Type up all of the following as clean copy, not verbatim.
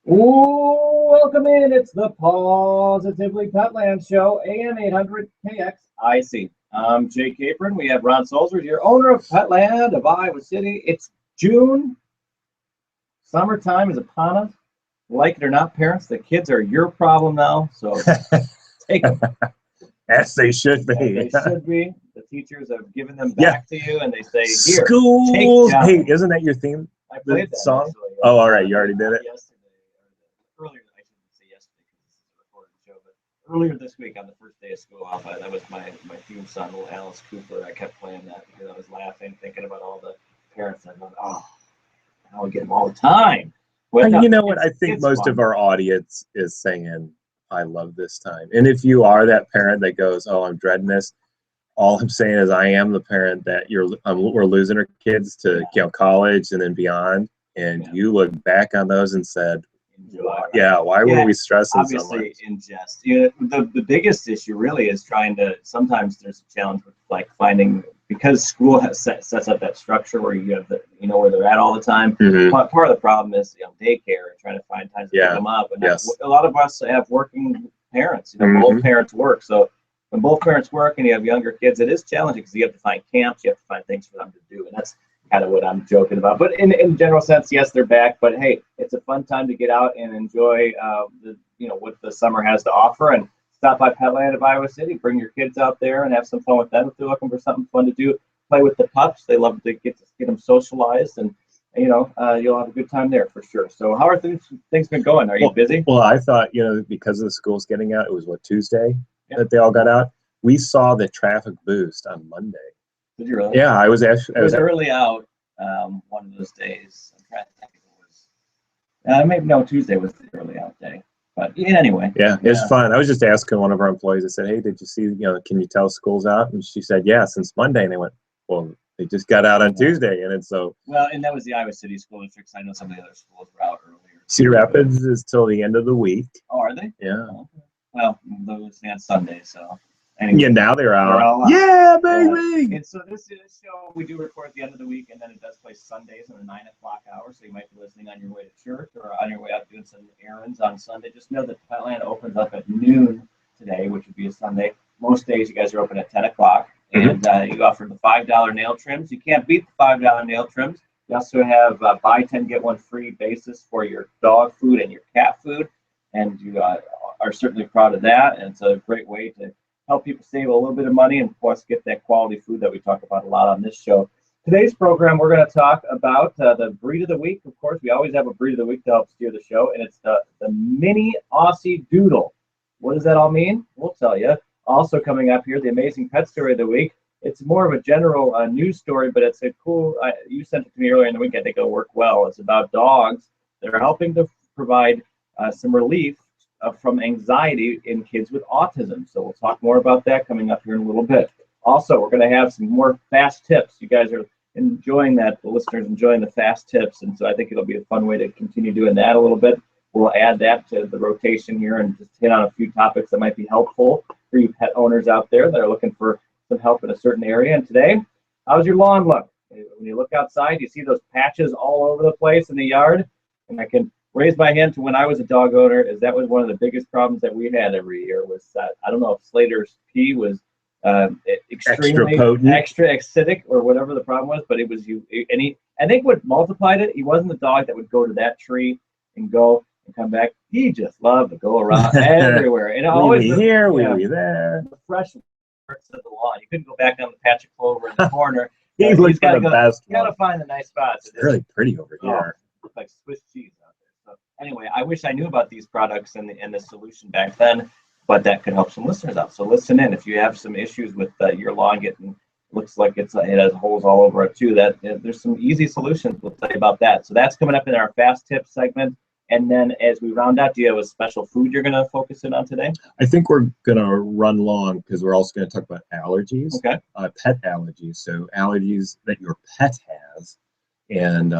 Ooh, welcome in. It's the Positively Petland Show, AM 800 KXIC. I'm Jay Capron. We have Ron Solzers, your owner of Petland of Iowa City. It's June. Summertime is upon us. Like it or not, parents, the kids are your problem now. So take them. As they should be. They should be. The teachers have given them back to you, and they say, "Here, Schools." take Hey, isn't that your theme? I played that song. Actually. Oh, all right. You already did it. Yesterday, earlier. I shouldn't say yesterday because this is a recorded show, but earlier this week on the first day of school, that was my theme song, little Alice Cooper. I kept playing that because I was laughing, thinking about all the parents. I thought, oh, I would get them all the time. Well, you know what? I think most of our audience is saying, "I love this time." And if you are that parent that goes, "Oh, I'm dreading this," all I'm saying is I am the parent that we're losing our kids to college and then beyond. And you look back on those and said, why were we stressing so much? Obviously, in jest. The biggest issue really is trying to, sometimes there's a challenge with like finding, because school sets up that structure where you have where they're at all the time. Part of the problem is daycare and trying to find times to pick them up. And a lot of us have working parents. Both parents work. So when both parents work and you have younger kids, it is challenging because you have to find camps, you have to find things for them to do, and that's kind of what I'm joking about. But in general sense, yes, they're back. But hey, it's a fun time to get out and enjoy what the summer has to offer, and stop by Petland of Iowa City. Bring your kids out there and have some fun with them if they're looking for something fun to do. Play with the pups. They love to get them socialized, and you'll have a good time there for sure. So how are things been going? Are you busy? Well, I thought because of the schools getting out, it was Tuesday that they all got out. We saw the traffic boost on Monday. Did you really? Yeah, I was early out one of those days. I'm trying to think if it was Tuesday was the early out day. But anyway. Yeah, it was fun. I was just asking one of our employees. I said, "Hey, did you see? Can you tell school's out?" And she said, "Yeah, since Monday." And they went, "Well, they just got out on Tuesday." And it's so. Well, and that was the Iowa City school district. I know some of the other schools were out earlier. Cedar Rapids is till the end of the week. Oh, are they? Yeah. Oh, okay. Well, those on Sunday, so. Anyway, yeah, now they're out. Yeah, baby. And so this show we do record at the end of the week, and then it does play Sundays in the 9 o'clock hour. So you might be listening on your way to church or on your way out doing some errands on Sunday. Just know that Petland opens up at noon today, which would be a Sunday. Most days you guys are open at 10 o'clock, and you offer the $5 nail trims. You can't beat the $5 nail trims. You also have buy 10 get 1 free basis for your dog food and your cat food, and you are certainly proud of that. And it's a great way to help people save a little bit of money and plus get that quality food that we talk about a lot on this show. Today's program, we're going to talk about the breed of the week. Of course, we always have a breed of the week to help steer the show, and it's the mini Aussie Doodle. What does that all mean? We'll tell you. Also coming up here, the amazing pet story of the week. It's more of a general news story, but it's a cool, you sent it to me earlier in the week. I think it'll work well. It's about dogs that are helping to provide some relief from anxiety in kids with autism. So we'll talk more about that coming up here in a little bit. Also, we're going to have some more fast tips. You guys are enjoying that. The listeners enjoying the fast tips. And so I think it'll be a fun way to continue doing that a little bit. We'll add that to the rotation here and just hit on a few topics that might be helpful for you pet owners out there that are looking for some help in a certain area. And today, how's your lawn look? When you look outside, you see those patches all over the place in the yard. And I can raise my hand to when I was a dog owner, is that was one of the biggest problems that we had every year was that, I don't know if Slater's pee was extremely extra acidic or whatever the problem was, but it was I think what multiplied it, he wasn't the dog that would go to that tree and go and come back. He just loved to go around everywhere. And always we here, we there. The fresh parts of the lawn. You couldn't go back down the patch of clover in the corner. He's got to go. You got to find the nice spots. It's really pretty over here. Looks like Swiss cheese out there. So anyway, I wish I knew about these products and the solution back then, but that could help some listeners out. So listen in. If you have some issues with your lawn getting, looks like it has holes all over it too, there's some easy solutions. We'll tell you about that. So that's coming up in our fast tips segment. And then as we round out, do you have a special food you're going to focus in on today? I think we're going to run long because we're also going to talk about allergies. Okay. Pet allergies. So allergies that your pet has. And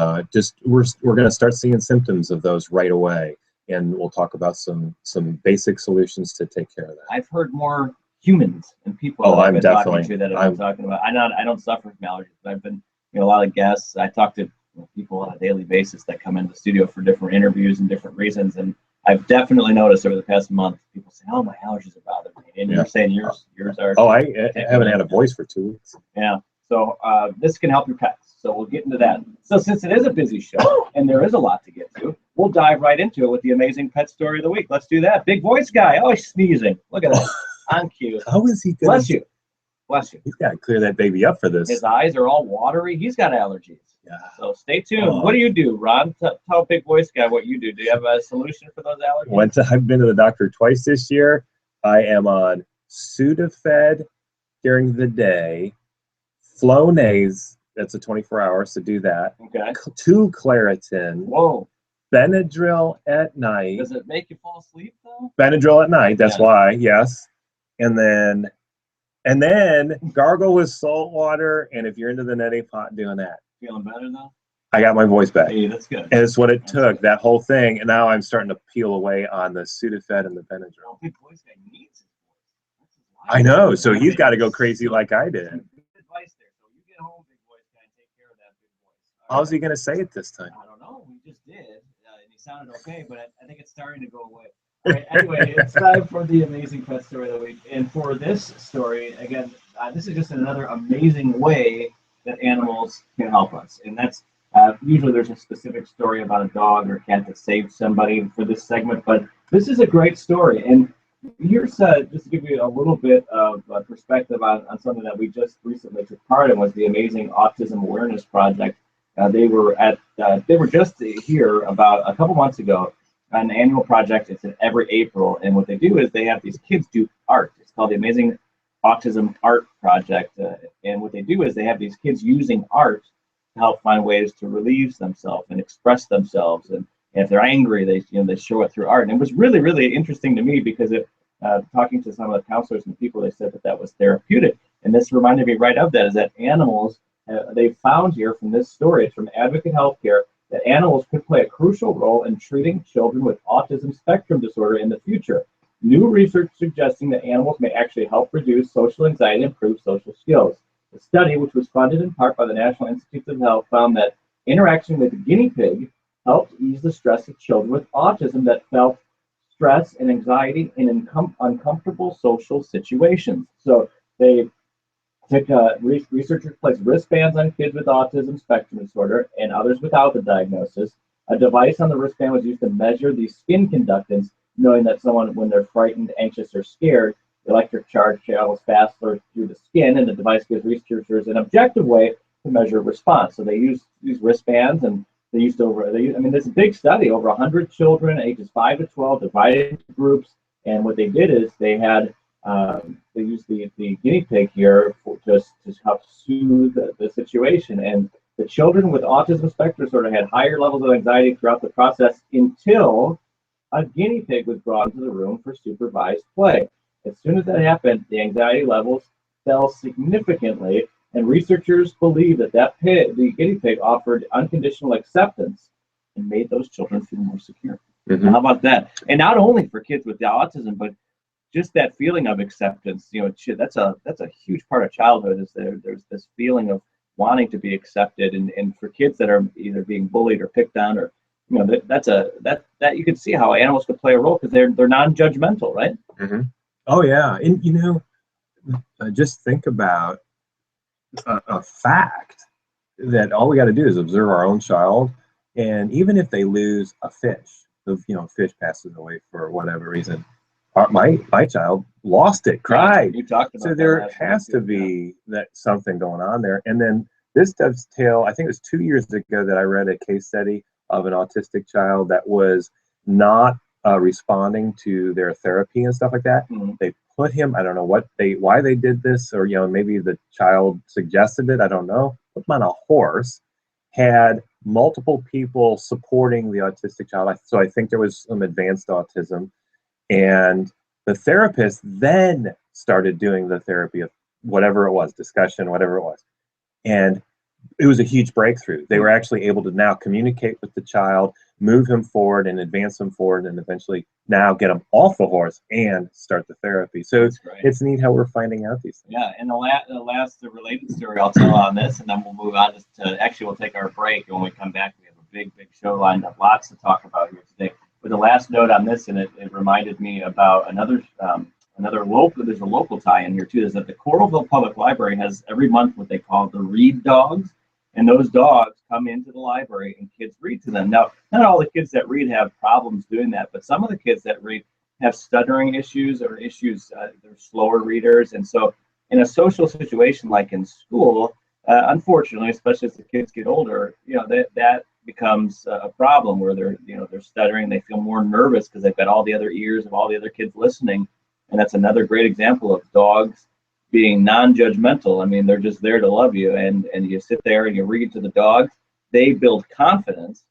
we're going to start seeing symptoms of those right away. And we'll talk about some basic solutions to take care of that. I've heard more humans and people I'm been definitely talking to that I've been talking about. I don't suffer from allergies, but I've been, a lot of guests. I talked to people on a daily basis that come into the studio for different interviews and different reasons. And I've definitely noticed over the past month, people say, "Oh, my allergies are bothering me," and you're saying yours are. Oh, I haven't had a voice for 2 weeks. Yeah. So this can help your pets. So we'll get into that. So since it is a busy show and there is a lot to get to, we'll dive right into it with the amazing pet story of the week. Let's do that. Big voice guy. Oh, he's sneezing. Look at that. On cue. How is he gonna? Bless you. Bless you. He's got to clear that baby up for this. His eyes are all watery. He's got allergies. Yeah. So stay tuned. What do you do, Ron? Tell Big Voice Guy what you do. Do you have a solution for those allergies? I've been to the doctor twice this year. I am on Sudafed during the day, Flonase, that's a 24 hours to do that. Okay. 2 Claritin. Whoa. Benadryl at night. Does it make you fall asleep though? Benadryl at night, that's why, yes. And then gargle with salt water, and if you're into the neti pot, doing that. Feeling better though? I got my voice back. Hey, that's good. And it's what it took, that whole thing. And now I'm starting to peel away on the Sudafed and the Benadryl. Oh, Big Voice Guy needs his voice. I know, so he's got to go crazy like I did. Good advice there. So you get home, Big Voice Guy, and take care of that big voice. How's he going to say it this time? I don't know. We just did, and he sounded okay, but I think it's starting to go away. All right, anyway, it's time for the amazing pet story of the week. And for this story, again, this is just another amazing way that animals can help us. And that's usually there's a specific story about a dog or cat that saved somebody for this segment, but this is a great story. And here's just to give you a little bit of perspective on something that we just recently took part in was the amazing Autism Awareness Project. They were just here about a couple months ago, an annual project. It's every April, and what they do is they have these kids do art. It's called the Amazing Autism Art Project, and what they do is they have these kids using art to help find ways to relieve themselves and express themselves. And if they're angry, they show it through art. And it was really, really interesting to me because talking to some of the counselors and people, they said that was therapeutic. And this reminded me right of that, is that animals, they found here from this story, it's from Advocate Healthcare, that animals could play a crucial role in treating children with autism spectrum disorder in the future. New research suggesting that animals may actually help reduce social anxiety and improve social skills. The study, which was funded in part by the National Institutes of Health, found that interaction with a guinea pig helped ease the stress of children with autism that felt stress and anxiety in uncomfortable social situations. So they took researchers placed wristbands on kids with autism spectrum disorder and others without the diagnosis. A device on the wristband was used to measure the skin conductance, knowing that someone, when they're frightened, anxious, or scared, the electric charge travels faster through the skin, and the device gives researchers an objective way to measure response. So they use these wristbands, and there's a big study, over 100 children ages 5 to 12 divided into groups, and what they did is they used the guinea pig here to help soothe the situation. And the children with autism spectrum disorder had higher levels of anxiety throughout the process until a guinea pig was brought into the room for supervised play. As soon as that happened, the anxiety levels fell significantly, and researchers believe that the guinea pig offered unconditional acceptance and made those children feel more secure. Mm-hmm. How about that? And not only for kids with the autism, but just that feeling of acceptance. That's a huge part of childhood. Is there's this feeling of wanting to be accepted, and for kids that are either being bullied or picked on, or that you can see how animals could play a role because they're non-judgmental, right? Mm-hmm. Oh yeah, and just think about a fact that all we got to do is observe our own child, and even if they lose a fish, fish passes away for whatever reason, my child lost it, cried. You talked about so there has to be something going on there. And then this dovetail, I think it was 2 years ago that I read a case study of an autistic child that was not responding to their therapy and stuff like that. Mm-hmm. They put him, I don't know why they did this, or maybe the child suggested it, I don't know. Put him on a horse, had multiple people supporting the autistic child. So I think there was some advanced autism. And the therapist then started doing the therapy of whatever it was, discussion, whatever it was. And it was a huge breakthrough. They were actually able to now communicate with the child, move him forward and advance him forward, and eventually now get him off the horse and start the therapy. So it's neat how we're finding out these things. Yeah, and the related story I'll tell on this, and then we'll move on to actually we'll take our break, and when we come back, we have a big show lined up, lots to talk about here today. But the last note on this, and it reminded me about another local. There's a local tie-in here too. Is that the Coralville Public Library has every month what they call the Read Dogs. And those dogs come into the library and kids read to them. Now, not all the kids that read have problems doing that, but some of the kids that read have stuttering issues or issues, they're slower readers. And so in a social situation like in school, unfortunately, especially as the kids get older, that becomes a problem where they're stuttering. They feel more nervous because they've got all the other ears of all the other kids listening. And that's another great example of dogs being non-judgmental. I mean, they're just there to love you, and you sit there and you read to the dogs. They build confidence,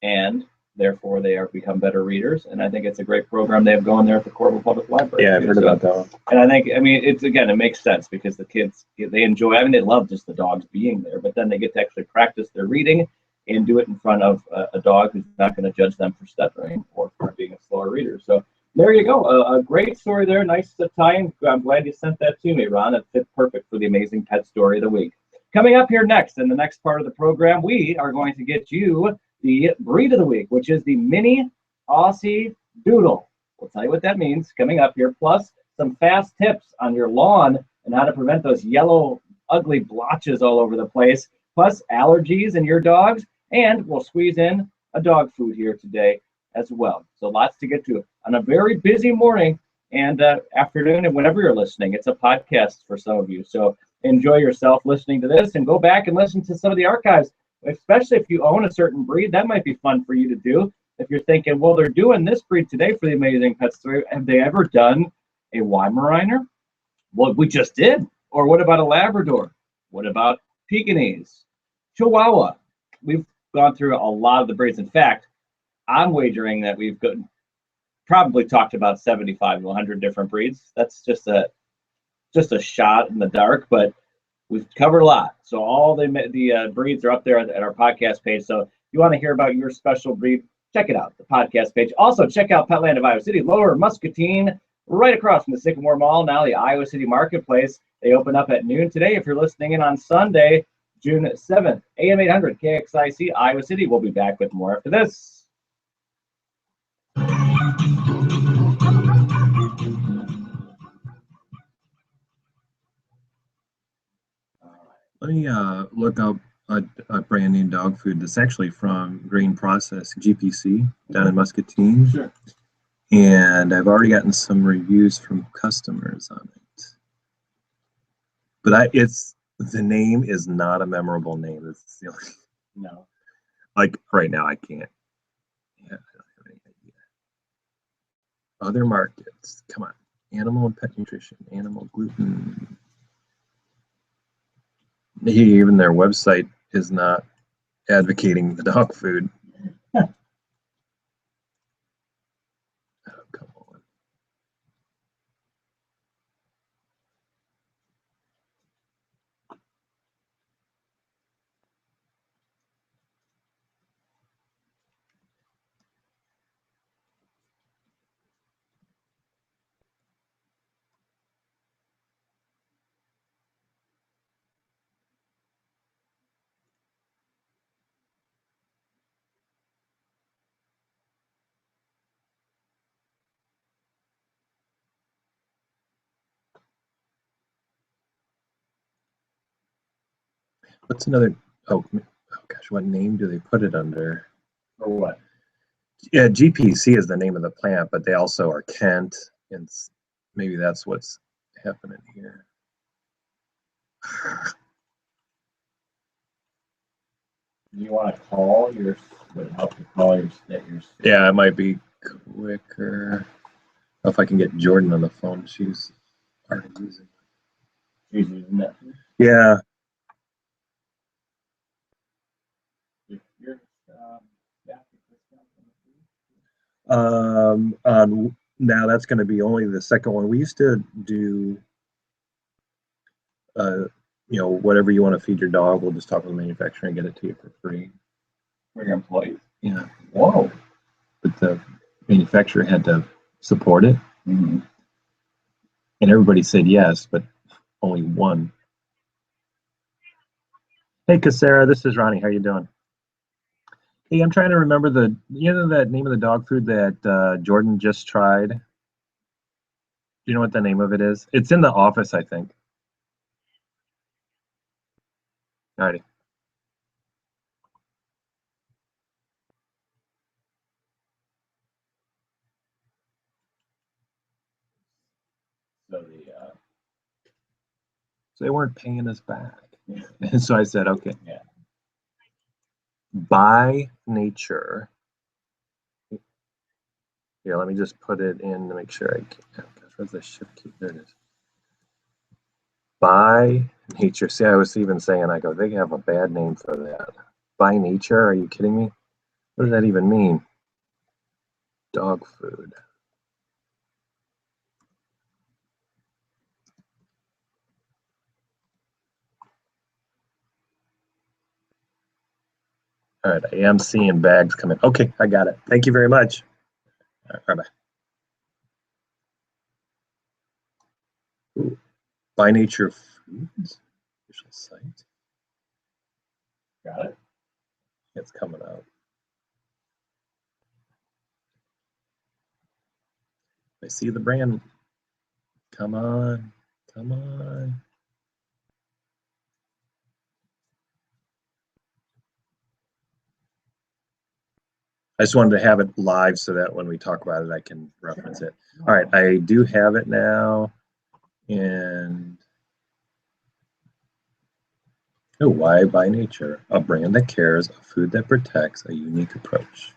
and therefore they become better readers. And I think it's a great program they have going there at the Coralville Public Library. Yeah, I've heard about that one. And it makes sense because the kids, they enjoy. I mean, they love just the dogs being there, but then they get to actually practice their reading and do it in front of a dog who's not going to judge them for stuttering or for being a slower reader. So there you go. A great story there. Nice to tie in. I'm glad you sent that to me, Ron. It fit perfect for the amazing pet story of the week. Coming up here next, in the next part of the program, we are going to get you the breed of the week, which is the mini Aussie Doodle. We'll tell you what that means coming up here, plus some fast tips on your lawn and how to prevent those yellow, ugly blotches all over the place, plus allergies in your dogs, and we'll squeeze in a dog food here today as well. So lots to get to on a very busy morning and afternoon, and whenever you're listening. It's a podcast for some of you, so enjoy yourself listening to this and go back and listen to some of the archives, especially if you own a certain breed. That might be fun for you to do. If you're thinking, well, they're doing this breed today for the Amazing Pet Story, have they ever done a Weimaraner? Well, we just did. Or what about a Labrador? What about Pekingese, Chihuahua? We've gone through a lot of the breeds. In fact, I'm wagering that we've probably talked about 75 to 100 different breeds. That's just a shot in the dark, but we've covered a lot. So all the breeds are up there at our podcast page. So if you want to hear about your special breed, check it out, the podcast page. Also, check out Petland of Iowa City, Lower Muscatine, right across from the Sycamore Mall, now the Iowa City Marketplace. They open up at noon today. If you're listening in on Sunday, June 7th, AM 800 KXIC, Iowa City. We'll be back with more after this. Let me look up a brand new dog food that's actually from Grain Process GPC down in Muscatine. Sure. And I've already gotten some reviews from customers on it. But the name is not a memorable name. It's the only, No. Like right now I can't. Yeah, I don't have any idea. Other markets. Come on. Animal and pet nutrition. Animal gluten. Even their website is not advocating the dog food. Oh, come on. What's another? Oh gosh, what name do they put it under? Or what? Yeah, GPC is the name of the plant, but they also are Kent, and maybe that's what's happening here. You want to call your? Would it help to call your? Yeah, it might be quicker. If I can get Jordan on the phone, she's already using it. She's using it. Yeah. Now that's going to be only the second one. We used to do, whatever you want to feed your dog, we'll just talk to the manufacturer and get it to you for free. For your employees? Yeah. Whoa. But the manufacturer had to support it, Mm-hmm. and everybody said yes, but only one. Hey, Casera, this is Ronnie. How you doing? Hey, I'm trying to remember that name of the dog food that Jordan just tried. Do you know what the name of it is? It's in the office, I think. Alrighty. So So they weren't paying us back. Yeah. And so I said, okay. Yeah. By nature. Here, let me just put it in to make sure I can. Oh, gosh, where's the shift key? There it is. By nature. See, I was even saying, I go, they have a bad name for that. By nature? Are you kidding me? What does that even mean? Dog food. All right, I am seeing bags coming. Okay, I got it. Thank you very much. All right, bye-bye. Ooh, By Nature Foods official site. Got it. It's coming out. I see the brand. Come on, come on. I just wanted to have it live so that when we talk about it, I can reference it. All right, I do have it now. And oh, why By Nature? A brand that cares, a food that protects, a unique approach.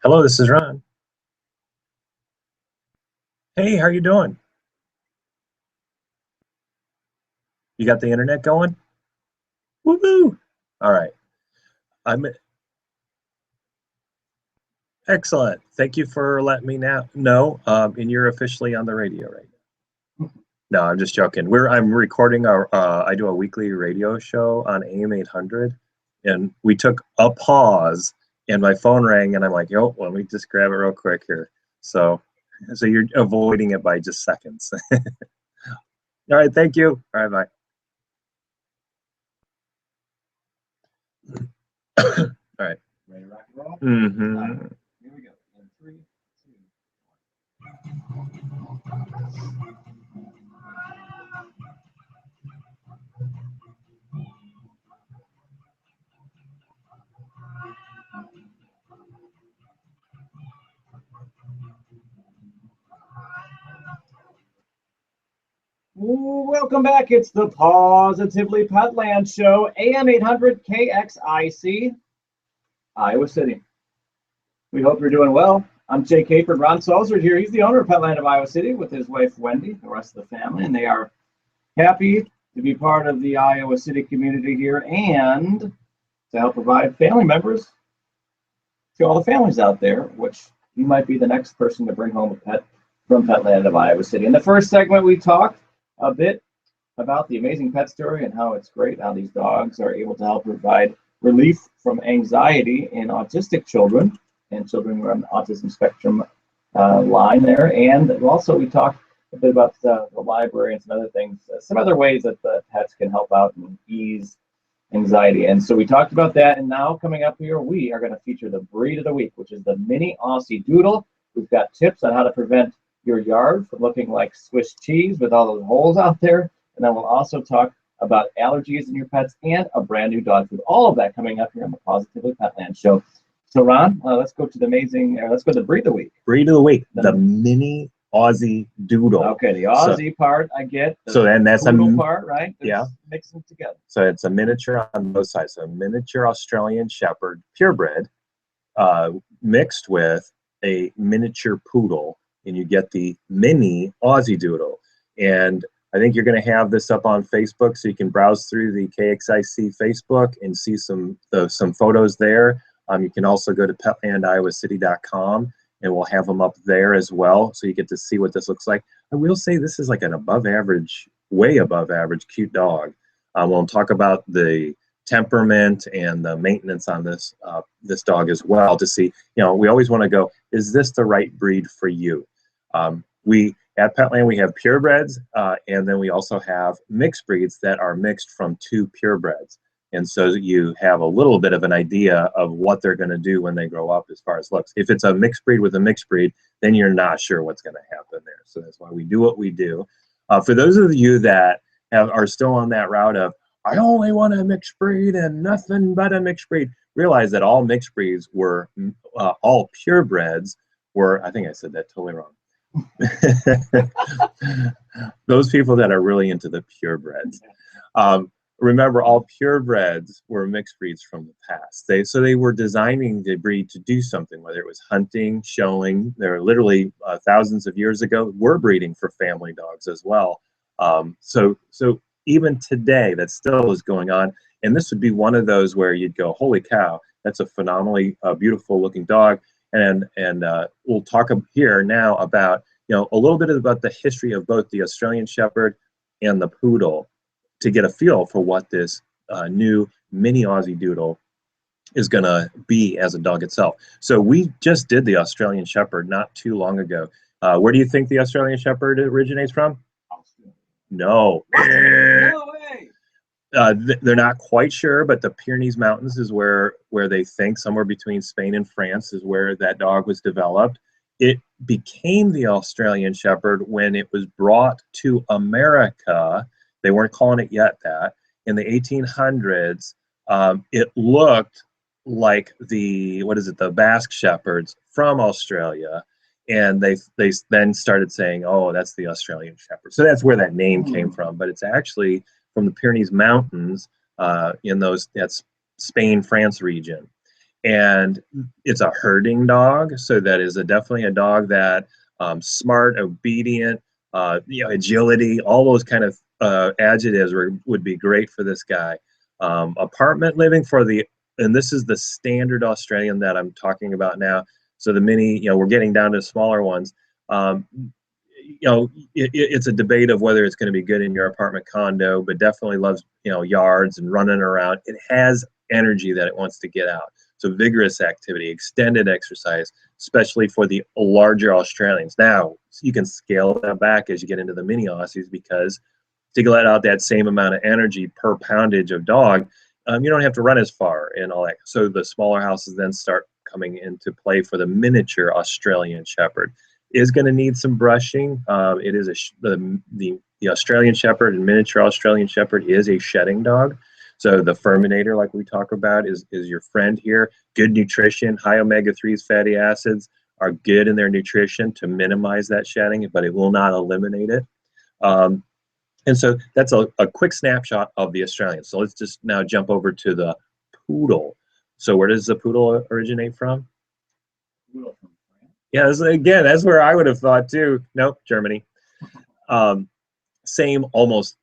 Hello, this is Ron. Hey, how are you doing? You got the internet going? Woohoo! All right. I'm excellent. Thank you for letting me know. And you're officially on the radio right now. No, I'm just joking. I'm recording I do a weekly radio show on AM 800, and we took a pause, and my phone rang, and I'm like, yo, let me just grab it real quick here. So you're avoiding it by just seconds. All right, thank you. All right, bye. All right. Ready to rock and roll? Mm-hmm. All right. Here we go. In 3, 2. Welcome back. It's the Positively Petland Show, AM 800 KXIC, Iowa City. We hope you're doing well. I'm Jay Capert. Ron Salzard here. He's the owner of Petland of Iowa City with his wife Wendy, the rest of the family, and they are happy to be part of the Iowa City community here and to help provide family members to all the families out there, which you might be the next person to bring home a pet from Petland of Iowa City. In the first segment, we talked a bit about the amazing pet story and how it's great how these dogs are able to help provide relief from anxiety in autistic children and children who are on the autism spectrum line there. And also we talked a bit about the library and some other things, some other ways that the pets can help out and ease anxiety. And so we talked about that. And now coming up here, we are going to feature the breed of the week, which is the mini Aussie Doodle. We've got tips on how to prevent your yard from looking like Swiss cheese with all those holes out there. And then we'll also talk about allergies in your pets and a brand new dog food. All of that coming up here on the Positively Petland Show. So Ron, let's go to the let's go to the breed of the week. Breed of the week, the mini Aussie Doodle. Okay, the Aussie part I get. So then that's a part, right? Yeah. Mix them together. So it's a miniature on both sides. So a miniature Australian Shepherd, purebred, mixed with a miniature poodle, and you get the mini Aussie Doodle. And I think you're going to have this up on Facebook, so you can browse through the KXIC Facebook and see some photos there. You can also go to petlandiowacity.com, and we'll have them up there as well, so you get to see what this looks like. I will say this is like an above average way above average cute dog. We'll talk about the temperament and the maintenance on this this dog as well to see, we always want to go, is this the right breed for you? We at Petland, we have purebreds, and then we also have mixed breeds that are mixed from 2 purebreds. And so you have a little bit of an idea of what they're going to do when they grow up as far as looks. If it's a mixed breed with a mixed breed, then you're not sure what's going to happen there. So that's why we do what we do. For those of you that are still on that route of, I only want a mixed breed and nothing but a mixed breed, realize that all mixed breeds were, all purebreds were, I think I said that totally wrong. Those people that are really into the purebreds. Remember, all purebreds were mixed breeds from the past. So they were designing the breed to do something, whether it was hunting, showing. They're literally thousands of years ago were breeding for family dogs as well. So even today, that still is going on. And this would be one of those where you'd go, holy cow, that's a phenomenally beautiful looking dog. And we'll talk here now about, a little bit about the history of both the Australian Shepherd and the Poodle, to get a feel for what this new mini Aussie Doodle is going to be as a dog itself. So we just did the Australian Shepherd not too long ago. Where do you think the Australian Shepherd originates from? No. No way. They're not quite sure, but the Pyrenees Mountains is where they think, somewhere between Spain and France, is where that dog was developed. It became the Australian Shepherd when it was brought to America. They weren't calling it yet that. In the 1800s, it looked like the Basque Shepherds from Australia. And they then started saying, oh, that's the Australian Shepherd. So that's where that name came from. But it's actually from the Pyrenees Mountains that's Spain, France region. And it's a herding dog. So that is definitely a dog that smart, obedient, agility, all those kind of adjectives would be great for this guy. Apartment living and this is the standard Australian that I'm talking about now. So the mini, we're getting down to smaller ones. It's a debate of whether it's going to be good in your apartment condo, but definitely loves, yards and running around. It has energy that it wants to get out. So vigorous activity, extended exercise, especially for the larger Australians. Now, you can scale that back as you get into the mini Aussies, because to let out that same amount of energy per poundage of dog, you don't have to run as far and all that. So the smaller houses then start coming into play for the miniature Australian Shepherd. Is going to need some brushing. It is the Australian Shepherd and miniature Australian Shepherd is a shedding dog. So the Furminator, like we talk about, is your friend here. Good nutrition, high omega-3s, fatty acids are good in their nutrition to minimize that shedding, but it will not eliminate it. And so that's a quick snapshot of the Australian. So let's just now jump over to the Poodle. So where does the Poodle originate from? Yeah, again, that's where I would have thought too. Nope, Germany. Same, almost,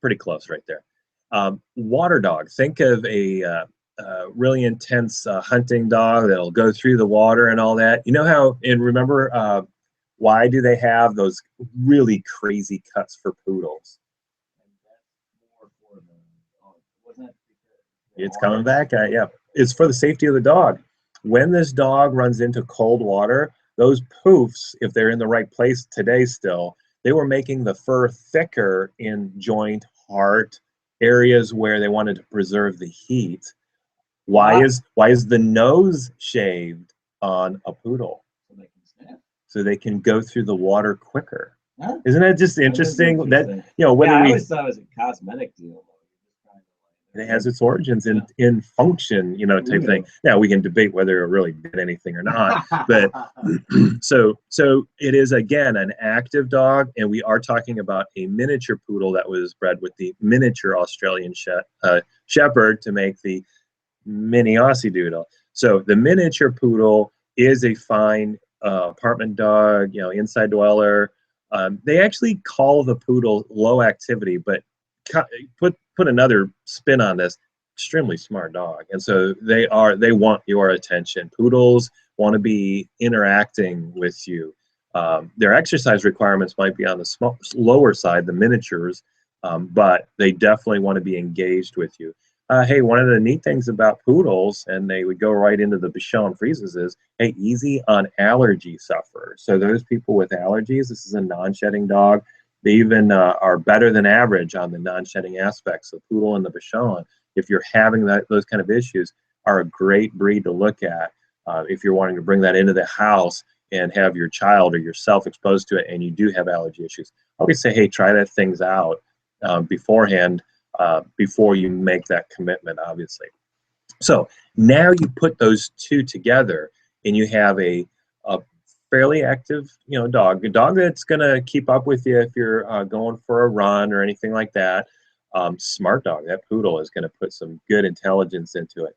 pretty close right there. Water dog. Think of a really intense hunting dog that'll go through the water and all that. You know how, and remember, why do they have those really crazy cuts for poodles? It's coming back at you. It's for the safety of the dog. When this dog runs into cold water, those poofs, if they're in the right place today still, they were making the fur thicker in joint, heart, areas where they wanted to preserve the heat. Why is the nose shaved on a poodle? So they can go through the water quicker. Huh? Isn't that just interesting? That I always thought it was a cosmetic deal. It has its origins in function, type thing. Now we can debate whether it really did anything or not, but so it is again an active dog, and we are talking about a miniature poodle that was bred with the miniature Australian Shepherd to make the mini Aussie Doodle. So the miniature poodle is a fine apartment dog, inside dweller. They actually call the poodle low activity, but put another spin on this, extremely smart dog. And so they want your attention. Poodles want to be interacting with you. Their exercise requirements might be on the lower side, the miniatures, but they definitely want to be engaged with you. Hey, one of the neat things about poodles, and they would go right into the Bichon Frises, is, hey, easy on allergy sufferers. So those people with allergies, this is a non-shedding dog. They even are better than average on the non-shedding aspects. So poodle and the Bichon, if you're having those kind of issues, are a great breed to look at. If you're wanting to bring that into the house and have your child or yourself exposed to it, and you do have allergy issues, I always say, hey, try that things out beforehand, before you make that commitment, obviously. So now you put those two together, and you have a fairly active, dog, a dog that's going to keep up with you if you're going for a run or anything like that. Smart dog. That poodle is going to put some good intelligence into it.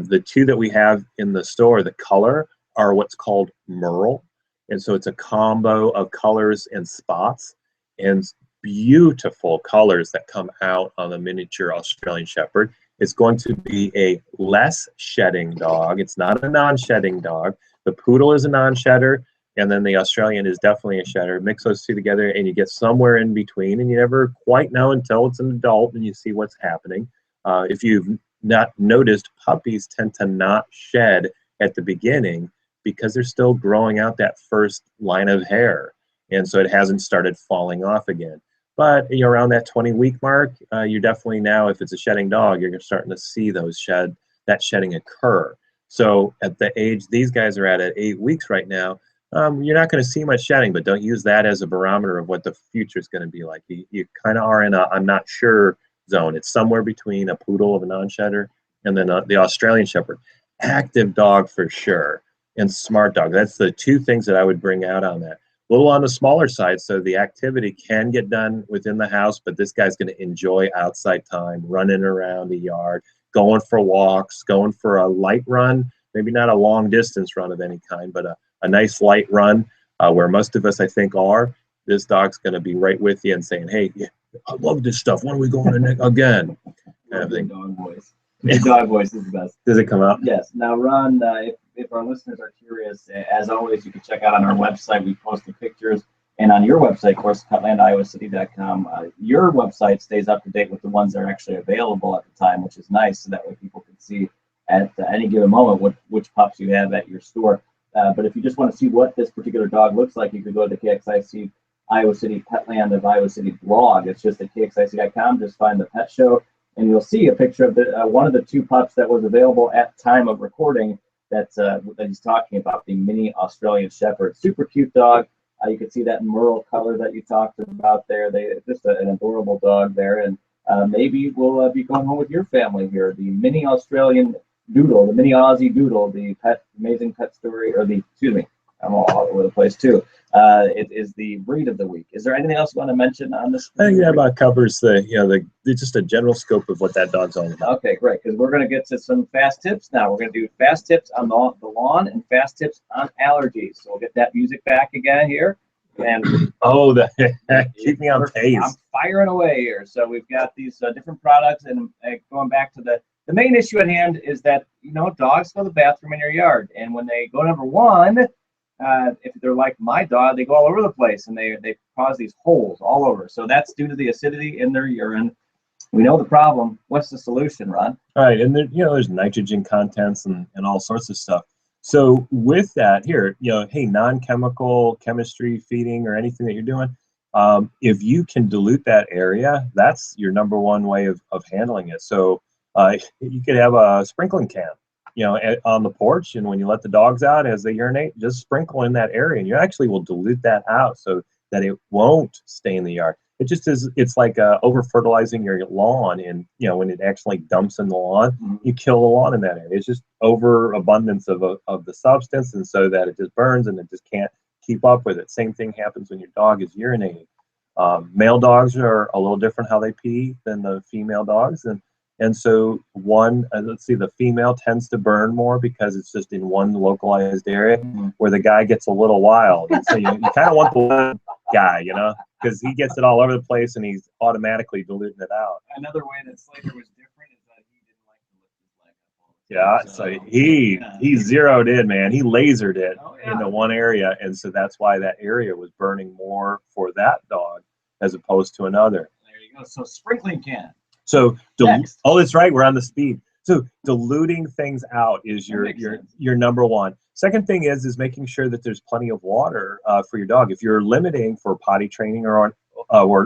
The two that we have in the store, the color, are what's called Merle, and so it's a combo of colors and spots, and beautiful colors that come out on the miniature Australian Shepherd. It's going to be a less shedding dog. It's not a non-shedding dog. The poodle is a non-shedder, and then the Australian is definitely a shedder. Mix those two together, and you get somewhere in between, and you never quite know until it's an adult and you see what's happening. If you've not noticed, puppies tend to not shed at the beginning because they're still growing out that first line of hair, and so it hasn't started falling off again. But around that 20-week mark, you definitely now, if it's a shedding dog, you're starting to see that shedding occur. So at the age these guys are at 8 weeks right now, you're not going to see much shedding, but don't use that as a barometer of what the future is going to be like. You kind of are in a I'm not sure zone. It's somewhere between a poodle of a non-shedder and then the Australian Shepherd. Active dog for sure, and smart dog. That's the two things that I would bring out on that. A little on the smaller side, so the activity can get done within the house, but this guy's going to enjoy outside time, running around the yard, going for walks, going for a light run, maybe not a long distance run of any kind, but a nice light run, where most of us, I think, are. This dog's going to be right with you and saying, hey, yeah, I love this stuff. When are we going to again? Kind of thing. Dog voice. The dog voice is the best. Does it come out? Yes. Now, Ron, if our listeners are curious, as always, you can check out on our website. We post the pictures. And on your website, of course, PetlandIowaCity.com, your website stays up to date with the ones that are actually available at the time, which is nice, so that way people can see at any given moment which pups you have at your store. But if you just want to see what this particular dog looks like, you could go to the KXIC Iowa City Petland of Iowa City blog. It's just at KXIC.com. Just find the pet show, and you'll see a picture of one of the two pups that was available at time of recording that he's talking about, the mini Australian Shepherd. Super cute dog. You can see that Merle color that you talked about there. Just an adorable dog there, and maybe we'll be going home with your family here. The mini Australian Doodle, the mini Aussie Doodle, the amazing pet story, or excuse me, I'm all over the place too. It is the breed of the week. Is there anything else you want to mention on this? I think that about covers the just a general scope of what that dog's all about. Okay, great, because we're going to get to some fast tips now. We're going to do fast tips on the lawn and fast tips on allergies. So we'll get that music back again here. And keep me on pace. I'm firing away here. So we've got these different products, and going back to the main issue at hand is that dogs go to the bathroom in your yard, and when they go number one, if they're like my dog, they go all over the place, and they cause these holes all over. So that's due to the acidity in their urine. We know the problem. What's the solution, Ron? All right, and there's nitrogen contents and all sorts of stuff. So with that here, hey, non-chemical chemistry feeding or anything that you're doing, if you can dilute that area, that's your number one way of handling it. So you could have a sprinkling can, on the porch, and when you let the dogs out as they urinate, just sprinkle in that area, and you actually will dilute that out so that it won't stay in the yard. It just is. It's like over fertilizing your lawn, and when it actually dumps in the lawn, you kill the lawn in that area. It's just overabundance of the substance, and so that it just burns and it just can't keep up with it. Same thing happens when your dog is urinating. Male dogs are a little different how they pee than the female dogs, and so the female tends to burn more because it's just in one localized area, where the guy gets a little wild. And so you kind of want the one guy, because he gets it all over the place and he's automatically diluting it out. Another way that Slater was different is that he didn't like to lift his leg up. Yeah, so he zeroed in, man. He lasered it into one area, and so that's why that area was burning more for that dog as opposed to another. There you So sprinkling can. So, Next. oh, that's right. We're on the speed. So diluting things out is your number one. Second thing is making sure that there's plenty of water for your dog. If you're limiting for potty training or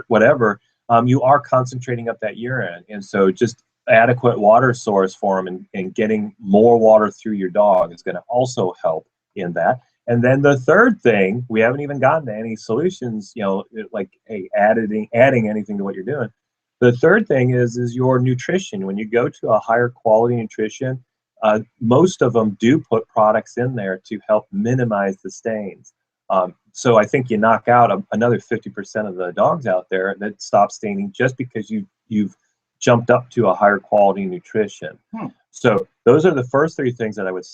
whatever, you are concentrating up that urine, and so just adequate water source for them and getting more water through your dog is going to also help in that. And then the third thing, we haven't even gotten to any solutions, like adding anything to what you're doing. The third thing is your nutrition. When you go to a higher quality nutrition, most of them do put products in there to help minimize the stains. So I think you knock out another 50% of the dogs out there that stop staining just because you've jumped up to a higher quality nutrition. So those are the first three things that I would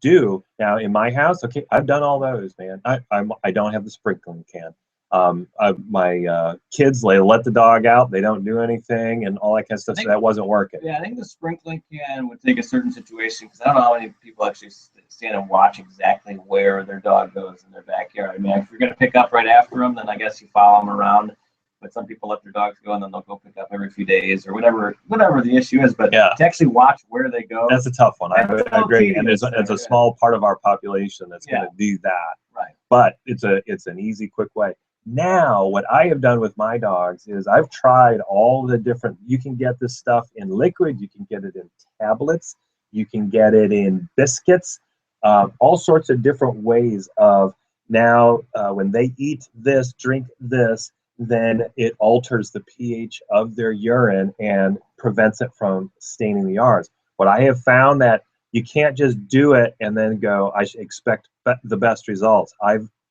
do. Now in my house, okay, I've done all those, man. I don't have the sprinkling can. My kids, they let the dog out, they don't do anything and all that kind of stuff, so that wasn't working. Yeah, I think the sprinkling can would take a certain situation, because I don't know how many people actually stand and watch exactly where their dog goes in their backyard. I mean, if you're going to pick up right after them, then I guess you follow them around. But some people let their dogs go and then they'll go pick up every few days or whatever the issue is. But to actually watch where they go, that's a tough one. I agree, and it's a small part of our population that's going to do that. Right. But it's an easy, quick way. Now, what I have done with my dogs is I've tried all the different. You can get this stuff in liquid. You can get it in tablets. You can get it in biscuits. All sorts of different ways of now when they eat this, drink this, then it alters the pH of their urine and prevents it from staining the yards. What I have found that you can't just do it and then go, I should expect the best results.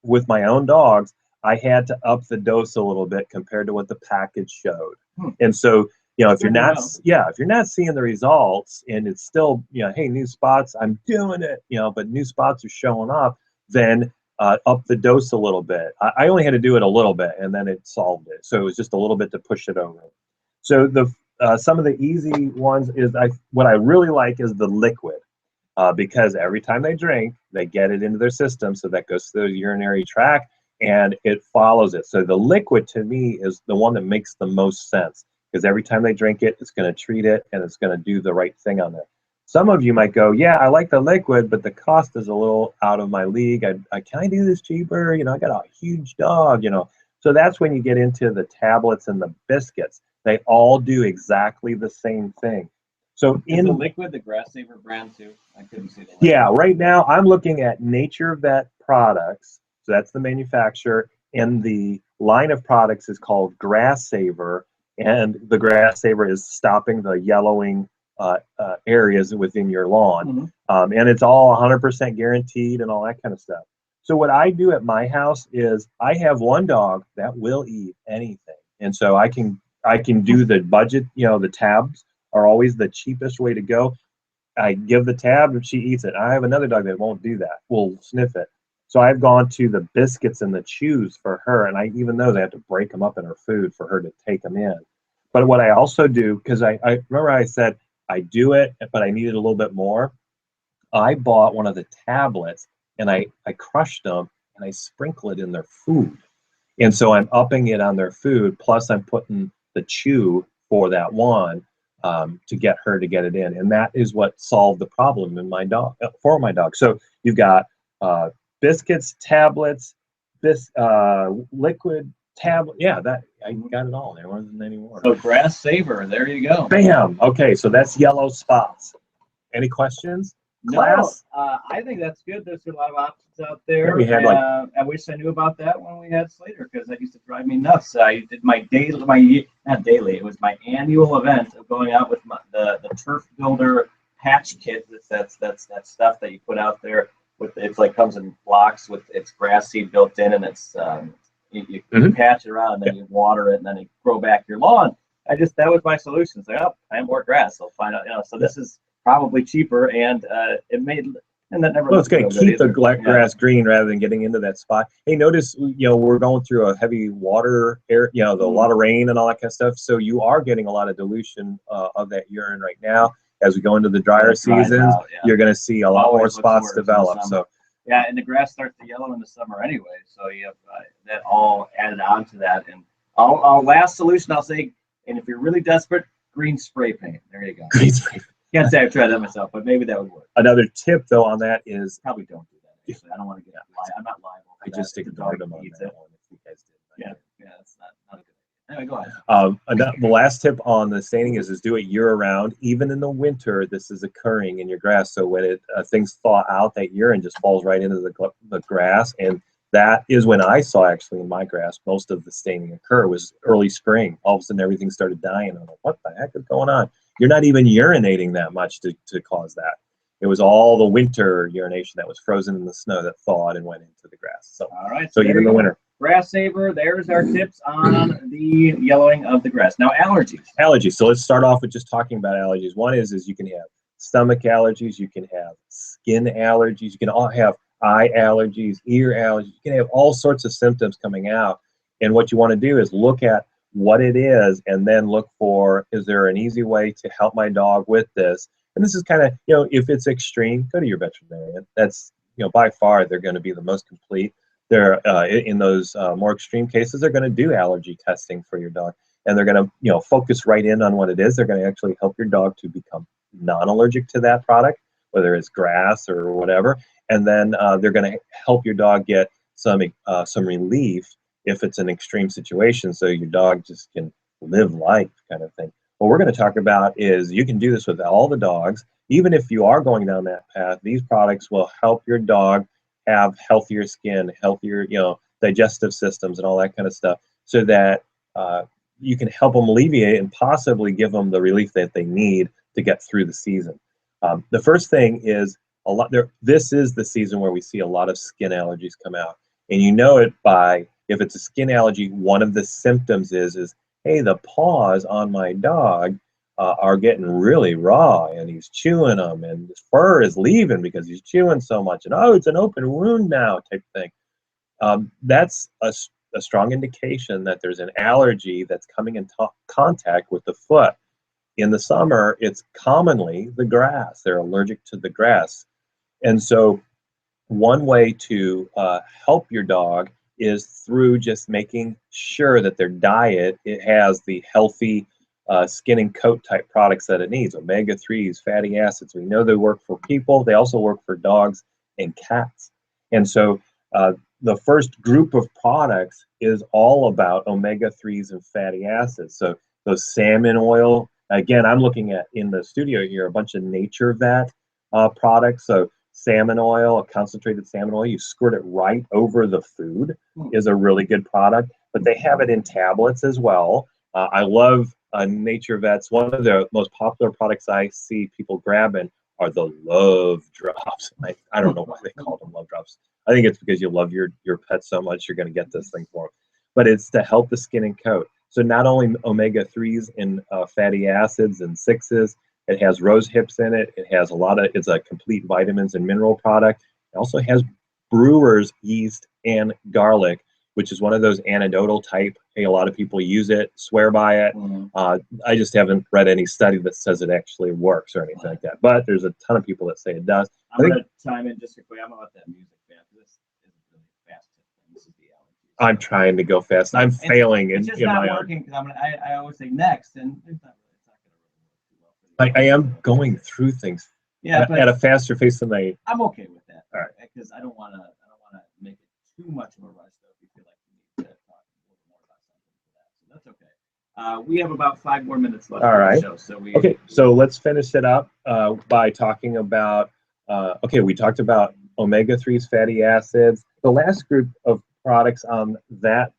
With my own dogs, I had to up the dose a little bit compared to what the package showed. And so, if you're not seeing the results and it's still, hey, new spots, I'm doing it, but new spots are showing up, then up the dose a little bit. I only had to do it a little bit, and then it solved it. So it was just a little bit to push it over. So some of the easy ones is what I really like is the liquid, because every time they drink, they get it into their system, so that goes through the urinary tract, and it follows it. So the liquid to me is the one that makes the most sense, because every time they drink it, it's going to treat it, and it's going to do the right thing on it. Some of you might go, yeah, I like the liquid, but the cost is a little out of my league. Can I do this cheaper? I got a huge dog, So that's when you get into the tablets and the biscuits. They all do exactly the same thing. So is the liquid the Grass Saver brand too? I couldn't see the liquid. Yeah, right now I'm looking at Nature Vet products. So that's the manufacturer. And the line of products is called Grass Saver. And the Grass Saver is stopping the yellowing areas within your lawn. And it's all 100% guaranteed and all that kind of stuff. So what I do at my house is I have one dog that will eat anything. And so I can do the budget, the tabs are always the cheapest way to go. I give the tab and she eats it. I have another dog that won't do that, will sniff it. So I've gone to the biscuits and the chews for her, and even though they have to break them up in her food for her to take them in. But what I also do, because I remember I said I do it, but I needed a little bit more. I bought one of the tablets and I crushed them and I sprinkle it in their food. And so I'm upping it on their food, plus I'm putting the chew for that one to get her to get it in. And that is what solved the problem in for my dog. So you've got biscuits, tablets, liquid, tablet. Yeah, that I got it all. There wasn't any more. So Grass Saver, there you go. Bam. Okay, so that's yellow spots. Any questions? Class? No, I think that's good. There's a lot of options out there. Yeah, we had I wish I knew about that when we had Slater, because that used to drive me nuts. I did my not daily. It was my annual event of going out with the Turf Builder patch kit. That's that stuff that you put out there with. It's like comes in blocks with its grass seed built in, and it's you patch it around, and then you water it, and then you grow back your lawn. That was my solution. It's like, oh, I have more grass. So find out, So this is probably cheaper, and it made, and that never. Well, it's going to keep the grass green rather than getting into that spot. Hey, notice we're going through a heavy water air, a lot of rain and all that kind of stuff. So you are getting a lot of dilution of that urine right now. As we go into the drier seasons, you're going to see a lot more spots develop. So yeah, and the grass starts to yellow in the summer anyway. So you have that all added on to that. And our last solution, I'll say, And if you're really desperate, green spray paint. There you go. Green spray. Can't say I've tried that myself, but maybe that would work. Another tip though on that is Probably don't do that. Actually, I don't want to get. I'm not liable. I just ignored them on that one. If you guys did. Yeah, that's not a good idea. Anyway, go ahead. The last tip on the staining is do it year-round. Even in the winter, this is occurring in your grass. So when things thaw out, that urine just falls right into the grass, and that is when I saw actually in my grass most of the staining occur. Was early spring. All of a sudden, everything started dying. I'm like, what the heck is going on? You're not even urinating that much to cause that. It was all the winter urination that was frozen in the snow that thawed and went into the grass. So, all right. So even in the winter. Grass saver, there's our tips on the yellowing of the grass. Now, allergies. Allergies. So let's start off with just talking about allergies. One is you can have stomach allergies, you can have skin allergies, you can all have eye allergies, ear allergies. You can have all sorts of symptoms coming out. And what you want to do is look at what it is and then look for, is there an easy way to help my dog with this? And this is kind of, if it's extreme, go to your veterinarian. That's, by far, they're going to be the most complete. They're in those more extreme cases, they're going to do allergy testing for your dog, and they're going to focus right in on what it is. They're going to actually help your dog to become non-allergic to that product, whether it's grass or whatever, and then they're going to help your dog get some relief if it's an extreme situation, so your dog just can live life, kind of thing. What we're going to talk about is you can do this with all the dogs. Even if you are going down that path, these products will help your dog have healthier skin, healthier, digestive systems and all that kind of stuff, so that you can help them alleviate and possibly give them the relief that they need to get through the season. The first thing is this is the season where we see a lot of skin allergies come out, and you know it by, if it's a skin allergy, one of the symptoms is hey, the paws on my dog are getting really raw, and he's chewing them, and his fur is leaving because he's chewing so much, and oh, it's an open wound now, type thing. That's a strong indication that there's an allergy that's coming in contact with the foot. In the summer, it's commonly the grass. They're allergic to the grass. And so one way to help your dog is through just making sure that their diet, it has the healthy skin and coat type products that it needs. Omega-3s, fatty acids. We know they work for people. They also work for dogs and cats. And so the first group of products is all about omega-3s and fatty acids. So those salmon oil, again, I'm looking at in the studio here a bunch of Nature Vet products. So salmon oil, a concentrated salmon oil, you squirt it right over the food, is a really good product. But they have it in tablets as well. I love Nature Vet's. One of the most popular products I see people grabbing are the Love Drops. I don't know why they call them Love Drops. I think it's because you love your pet so much, you're going to get this thing for them. But it's to help the skin and coat. So not only omega-3s and fatty acids and 6s, it has rose hips in it. It has it's a complete vitamins and mineral product. It also has brewer's yeast and garlic, which is one of those anecdotal type. Hey, a lot of people use it, swear by it. I just haven't read any study that says it actually works or anything like that. But there's a ton of people that say it does. I'm going to chime in just quickly. I'm about that music fan. This isn't really fast. This is the allergies. I'm trying to go fast. I'm failing. It's just not working because I always say next, and it's not going to work too well. I am going through things at a faster pace than I'm okay with that. All right. Because I don't want to make it too much of a rush, though. If you feel like you need to talk a little more about something for that, so that's okay. We have about 5 more minutes left. All right. The show, so let's finish it up by talking about. We talked about omega-3s, fatty acids. The last group of products on that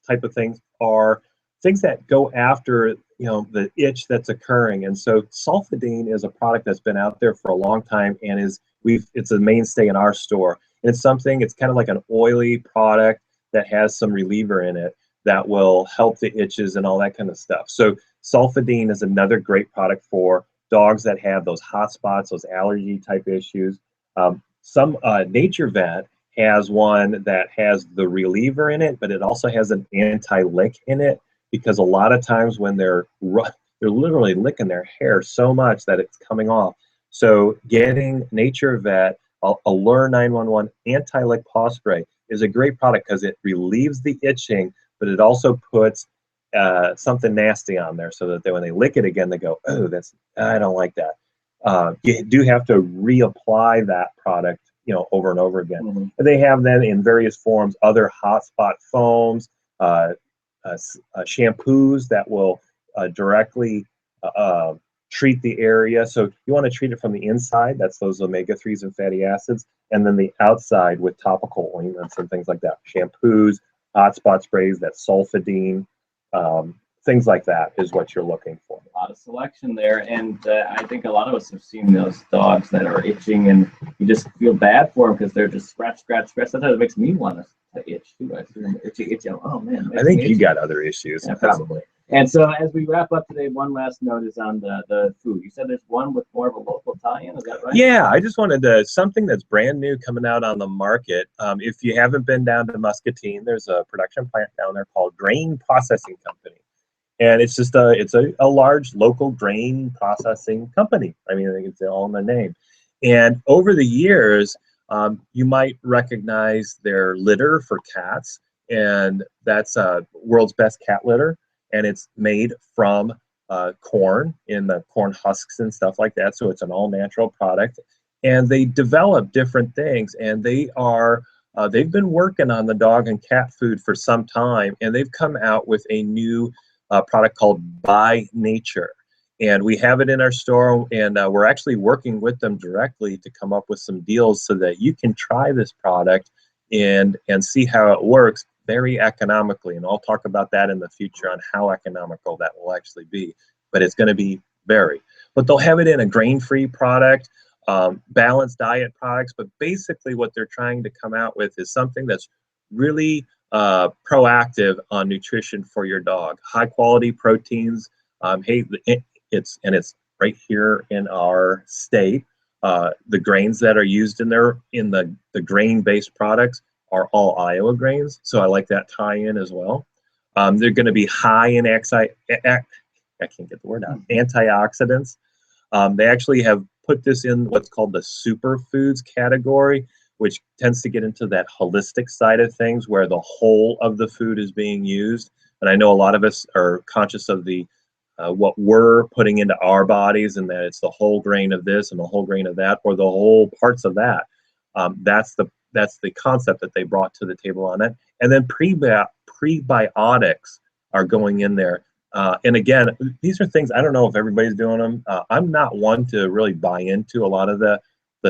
type of things are things that go after the itch that's occurring. And so sulfidine is a product that's been out there for a long time and it's a mainstay in our store. And it's kind of like an oily product that has some reliever in it that will help the itches and all that kind of stuff. So sulfidine is another great product for dogs that have those hot spots, those allergy type issues. Some Nature Vet has one that has the reliever in it, but it also has an anti-lick in it, because a lot of times when they're literally licking their hair so much that it's coming off. So getting Nature Vet Allure 911 anti-lick paw spray is a great product because it relieves the itching, but it also puts something nasty on there, so that when they lick it again, they go, oh, I don't like that. You do have to reapply that product, over and over again. Mm-hmm. And they have then in various forms other hotspot foams, shampoos that will directly treat the area. So you want to treat it from the inside, that's those omega-3s and fatty acids, and then the outside with topical ointments and things like that. Shampoos, hotspot sprays, that sulfidine, things like that is what you're looking for. A lot of selection there, and I think a lot of us have seen those dogs that are itching, and you just feel bad for them because they're just scratch. Sometimes it makes me want to itch too. I see them itchy. Oh man! I think you got other issues. Yeah, probably. And so as we wrap up today, one last note is on the food. You said there's one with more of a local tie-in, is that right? Yeah, I just wanted something that's brand new coming out on the market. If you haven't been down to Muscatine, there's a production plant down there called Grain Processing Company. And it's just a large local grain processing company. I mean, I think it's all in the name. And over the years, you might recognize their litter for cats, and that's world's best cat litter. And it's made from corn, in the corn husks and stuff like that. So it's an all-natural product. And they develop different things, and they've been working on the dog and cat food for some time, and they've come out with a new product called By Nature. And we have it in our store, and we're actually working with them directly to come up with some deals so that you can try this product and see how it works very economically. And I'll talk about that in the future on how economical that will actually be. But it's going to be very. But they'll have it in a grain-free product, balanced diet products. But basically what they're trying to come out with is something that's really proactive on nutrition for your dog. High quality proteins. It's right here in our state. The grains that are used in the grain-based products are all Iowa grains, so I like that tie-in as well. They're going to be high in antioxidants. They actually have put this in what's called the superfoods category, which tends to get into that holistic side of things where the whole of the food is being used. And I know a lot of us are conscious of what we're putting into our bodies, and that it's the whole grain of this and the whole grain of that, or the whole parts of that. That's the concept that they brought to the table on it. And then prebiotics are going in there. And again, these are things, I don't know if everybody's doing them. I'm not one to really buy into a lot of the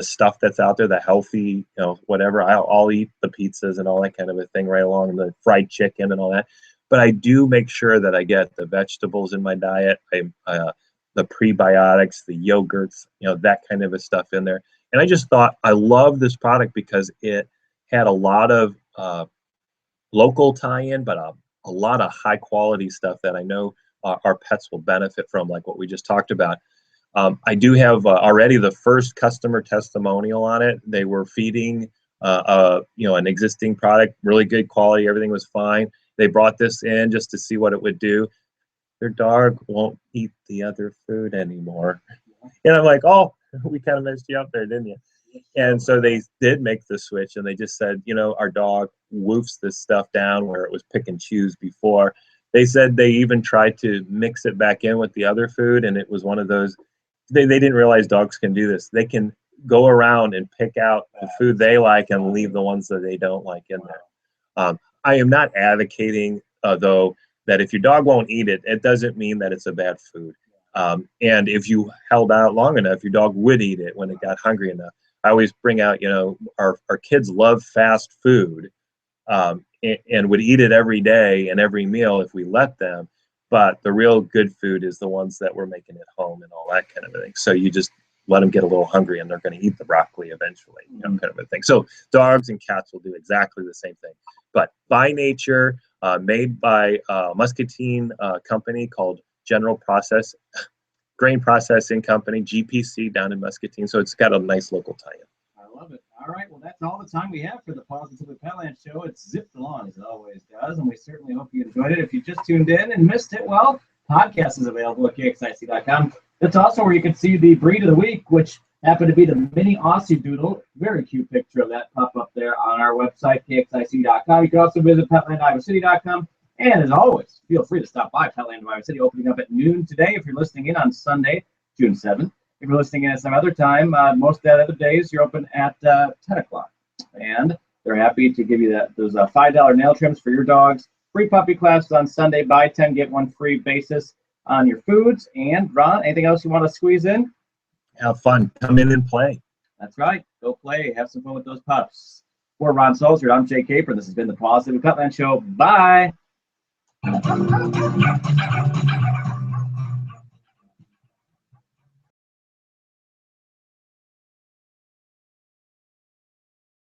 stuff that's out there, the healthy, whatever. I'll eat the pizzas and all that kind of a thing right along, the fried chicken and all that. But I do make sure that I get the vegetables in my diet, the prebiotics, the yogurts, that kind of a stuff in there. And I just thought I love this product because it had a lot of local tie-in, but a lot of high quality stuff that I know our pets will benefit from, like what we just talked about. I do have already the first customer testimonial on it. They were feeding an existing product, really good quality, everything was fine. They brought this in just to see what it would do. Their dog won't eat the other food anymore. And I'm like, oh, we kind of messed you up there, didn't you? And so they did make the switch, and they just said, our dog woofs this stuff down where it was pick and choose before. They said they even tried to mix it back in with the other food, and it was one of those, they didn't realize dogs can do this. They can go around and pick out the food they like and leave the ones that they don't like in there. I am not advocating, though, that if your dog won't eat it, it doesn't mean that it's a bad food. And if you held out long enough, your dog would eat it when it got hungry enough. I always bring out, our kids love fast food and would eat it every day and every meal if we let them. But the real good food is the ones that we're making at home and all that kind of thing. So you just let them get a little hungry and they're going to eat the broccoli eventually, kind of a thing. So dogs and cats will do exactly the same thing. But By Nature, made by a Muscatine company called Grain Processing Company, GPC, down in Muscatine. So it's got a nice local tie-in. I love it. All right, well, that's all the time we have for the Positively Petland Show. It's zipped along as it always does, and we certainly hope you enjoyed it. If you just tuned in and missed it, well, podcast is available at kxic.com. That's also where you can see the breed of the week, which happened to be the mini Aussie Doodle. Very cute picture of that pop up there on our website, kxic.com. You can also visit petlandiowacity.com And as always, feel free to stop by Petland Iowa City, opening up at noon today if you're listening in on Sunday, June 7th. If you're listening in at some other time, most of the other days, you're open at 10 o'clock. And they're happy to give you those $5 nail trims for your dogs. Free puppy classes on Sunday, buy 10, get 1 free basis on your foods. And Ron, anything else you want to squeeze in? Have fun. Come in and play. That's right. Go play. Have some fun with those pups. For Ron Solzer, I'm Jay Caper. This has been the Positive Petland Show. Bye.